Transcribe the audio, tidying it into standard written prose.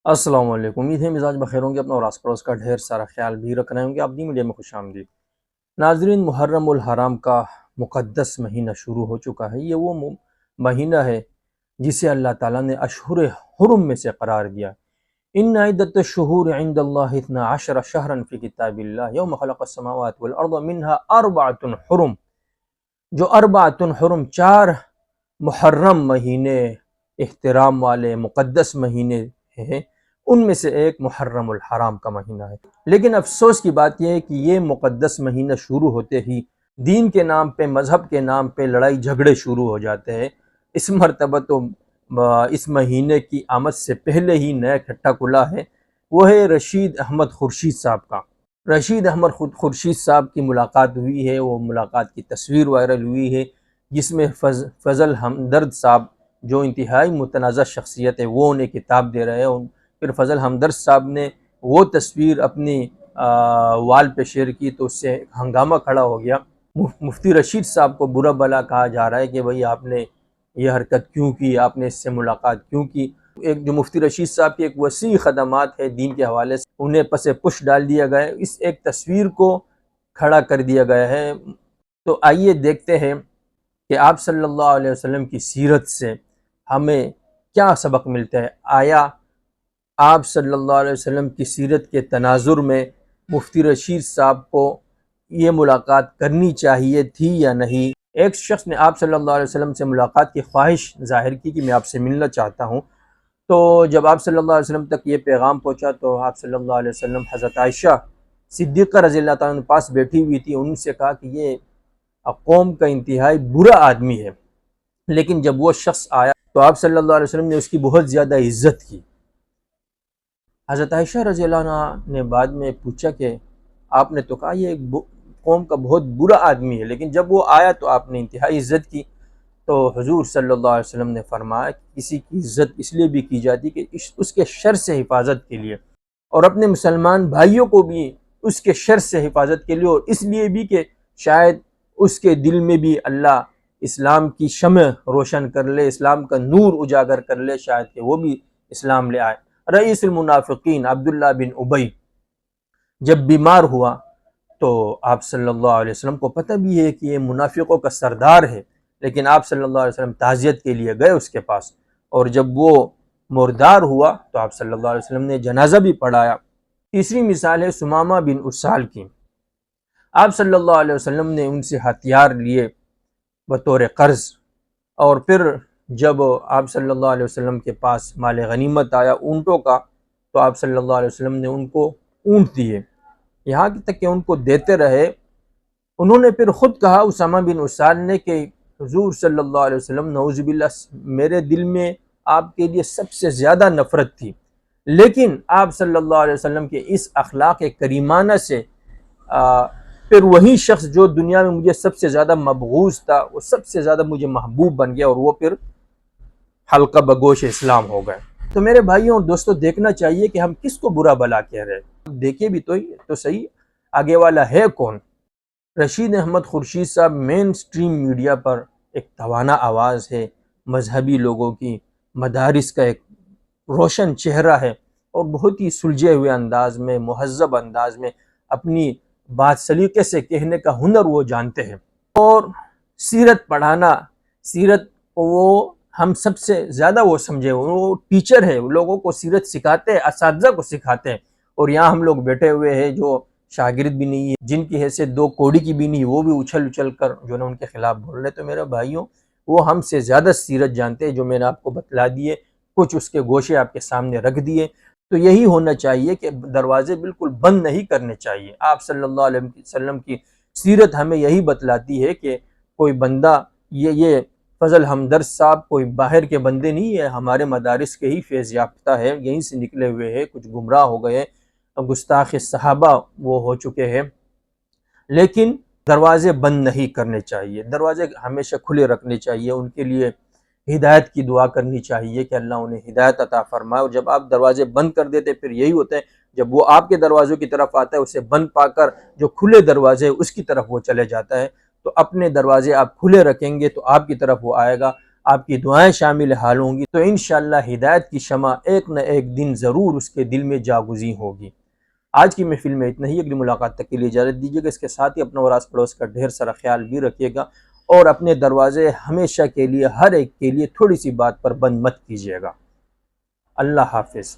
السلام علیکم، امید ہے مزاج بخیر ہوں گے، اپنا اور آس پڑوس کا ڈھیر سارا خیال بھی رکھ رہے ہوں گے۔ آپ دی میڈیا میں خوش آمدید۔ ناظرین، محرم الحرام کا مقدس مہینہ شروع ہو چکا ہے۔ یہ وہ مہینہ ہے جسے اللہ تعالیٰ نے اشہر حرم میں سے قرار دیا۔ ان عدت الشہور عند اللہ 12 شہرا فی کتاب اللہ یوم خلق السماوات والارض منها 4 حرم۔ جو 4 حرم، 4 محرم مہینے، احترام والے مقدس مہینے ہیں، ان میں سے ایک محرم الحرام کا مہینہ ہے۔ لیکن افسوس کی بات یہ ہے کہ یہ مقدس مہینہ شروع ہوتے ہی دین کے نام پہ، مذہب کے نام پہ لڑائی جھگڑے شروع ہو جاتے ہیں۔ اس مرتبہ تو اس مہینے کی آمد سے پہلے ہی نیا کھٹا کھلا ہے، وہ ہے رشید احمد خورشید صاحب کا۔ رشید احمد خورشید صاحب کی ملاقات ہوئی ہے، وہ ملاقات کی تصویر وائرل ہوئی ہے، جس میں فضل ہمدرد صاحب جو انتہائی متنازع شخصیت ہے وہ انہیں کتاب دے رہے ہیں۔ پھر فضل ہمدرد صاحب نے وہ تصویر اپنی وال پہ شیئر کی تو اس سے ہنگامہ کھڑا ہو گیا۔ مفتی رشید صاحب کو برا بھلا کہا جا رہا ہے کہ بھئی آپ نے یہ حرکت کیوں کی، آپ نے اس سے ملاقات کیوں کی۔ ایک جو مفتی رشید صاحب کی ایک وسیع خدمات ہے دین کے حوالے سے، انہیں پس پش ڈال دیا گیا ہے، اس ایک تصویر کو کھڑا کر دیا گیا ہے۔ تو آئیے دیکھتے ہیں کہ آپ صلی اللہ علیہ وسلم کی سیرت سے ہمیں کیا سبق ملتا ہے۔ آیا آپ صلی اللہ علیہ وسلم کی سیرت کے تناظر میں مفتی رشید صاحب کو یہ ملاقات کرنی چاہیے تھی یا نہیں؟ ایک شخص نے آپ صلی اللہ علیہ وسلم سے ملاقات کی خواہش ظاہر کی کہ میں آپ سے ملنا چاہتا ہوں۔ تو جب آپ صلی اللہ علیہ وسلم تک یہ پیغام پہنچا تو آپ صلی اللہ علیہ وسلم حضرت عائشہ صدیقہ رضی اللہ تعالیٰ عنہ پاس بیٹھی ہوئی تھی، ان سے کہا کہ یہ قوم کا انتہائی برا آدمی ہے۔ لیکن جب وہ شخص آیا تو آپ صلی اللہ علیہ وسلم نے اس کی بہت زیادہ عزت کی۔ حضرت عائشہ رضی اللہ عنہ نے بعد میں پوچھا کہ آپ نے تو کہا یہ ایک قوم کا بہت برا آدمی ہے، لیکن جب وہ آیا تو آپ نے انتہائی عزت کی۔ تو حضور صلی اللہ علیہ وسلم نے فرمایا کہ کسی کی عزت اس لیے بھی کی جاتی کہ اس کے شر سے حفاظت کے لیے، اور اپنے مسلمان بھائیوں کو بھی اس کے شر سے حفاظت کے لیے، اور اس لیے بھی کہ شاید اس کے دل میں بھی اللہ اسلام کی شمع روشن کر لے، اسلام کا نور اجاگر کر لے، شاید کہ وہ بھی اسلام لے آئے۔ رئیس المنافقین عبداللہ بن ابی جب بیمار ہوا تو آپ صلی اللہ علیہ وسلم کو پتہ بھی ہے کہ یہ منافقوں کا سردار ہے، لیکن آپ صلی اللہ علیہ وسلم تعزیت کے لیے گئے اس کے پاس، اور جب وہ مردار ہوا تو آپ صلی اللہ علیہ وسلم نے جنازہ بھی پڑھایا۔ تیسری مثال ہے سمامہ بن اسال کی۔ آپ صلی اللہ علیہ وسلم نے ان سے ہتھیار لیے بطور قرض، اور پھر جب آپ صلی اللہ علیہ وسلم کے پاس مال غنیمت آیا اونٹوں کا تو آپ صلی اللہ علیہ وسلم نے ان کو اونٹ دیے، یہاں تک کہ ان کو دیتے رہے۔ انہوں نے پھر خود کہا اسامہ بن اسال نے کہ حضور صلی اللہ علیہ وسلم نعوذ باللہ میرے دل میں آپ کے لیے سب سے زیادہ نفرت تھی، لیکن آپ صلی اللہ علیہ وسلم کے اس اخلاق کریمانہ سے پھر وہی شخص جو دنیا میں مجھے سب سے زیادہ مبغوض تھا وہ سب سے زیادہ مجھے محبوب بن گیا، اور وہ پھر حلقہ بگوش اسلام ہو گئے۔ تو میرے بھائیوں اور دوستوں، دیکھنا چاہیے کہ ہم کس کو برا بھلا کہہ رہے ہیں، دیکھیں بھی تو صحیح آگے والا ہے کون۔ رشید احمد خورشید صاحب مین سٹریم میڈیا پر ایک توانا آواز ہے، مذہبی لوگوں کی مدارس کا ایک روشن چہرہ ہے، اور بہت ہی سلجھے ہوئے انداز میں، مہذب انداز میں اپنی بات سلیقے سے کہنے کا ہنر وہ جانتے ہیں۔ اور سیرت پڑھانا، سیرت وہ ہم سب سے زیادہ وہ سمجھے، وہ ٹیچر ہے، لوگوں کو سیرت سکھاتے ہیں، اساتذہ کو سکھاتے ہیں، اور یہاں ہم لوگ بیٹھے ہوئے ہیں جو شاگرد بھی نہیں ہے، جن کی حیثیت 2 کوڑی کی بھی نہیں، وہ بھی اچھل اچھل کر جو نا ان کے خلاف بول رہے۔ تو میرے بھائیوں، وہ ہم سے زیادہ سیرت جانتے ہیں، جو میں نے آپ کو بتلا دیے، کچھ اس کے گوشے آپ کے سامنے رکھ دیے۔ تو یہی ہونا چاہیے کہ دروازے بالکل بند نہیں کرنے چاہیے۔ آپ صلی اللہ علیہ وسلم کی سیرت ہمیں یہی بتلاتی ہے کہ کوئی بندہ یہ فضل ہمدرد صاحب کوئی باہر کے بندے نہیں ہے، ہمارے مدارس کے ہی فیض یافتہ ہے، یہیں سے نکلے ہوئے ہیں، کچھ گمراہ ہو گئے، گستاخ صحابہ وہ ہو چکے ہیں، لیکن دروازے بند نہیں کرنے چاہیے، دروازے ہمیشہ کھلے رکھنے چاہیے، ان کے لیے ہدایت کی دعا کرنی چاہیے کہ اللہ انہیں ہدایت عطا فرمائے۔ اور جب آپ دروازے بند کر دیتے پھر یہی ہوتا ہے، جب وہ آپ کے دروازوں کی طرف آتا ہے اسے بند پا کر جو کھلے دروازے اس کی طرف وہ چلے جاتا ہے۔ تو اپنے دروازے آپ کھلے رکھیں گے تو آپ کی طرف وہ آئے گا، آپ کی دعائیں شامل حال ہوں گی تو انشاءاللہ ہدایت کی شمع ایک نہ ایک دن ضرور اس کے دل میں جاگزیں ہوگی۔ آج کی محفل میں اتنا ہی، اگلی ملاقات تک کے لیے اجازت دیجیے گا۔ اس کے ساتھ ہی اپنا اور آس پڑوس کا ڈھیر سارا خیال بھی رکھیے گا، اور اپنے دروازے ہمیشہ کے لیے، ہر ایک کے لیے تھوڑی سی بات پر بند مت کیجیے گا۔ اللہ حافظ۔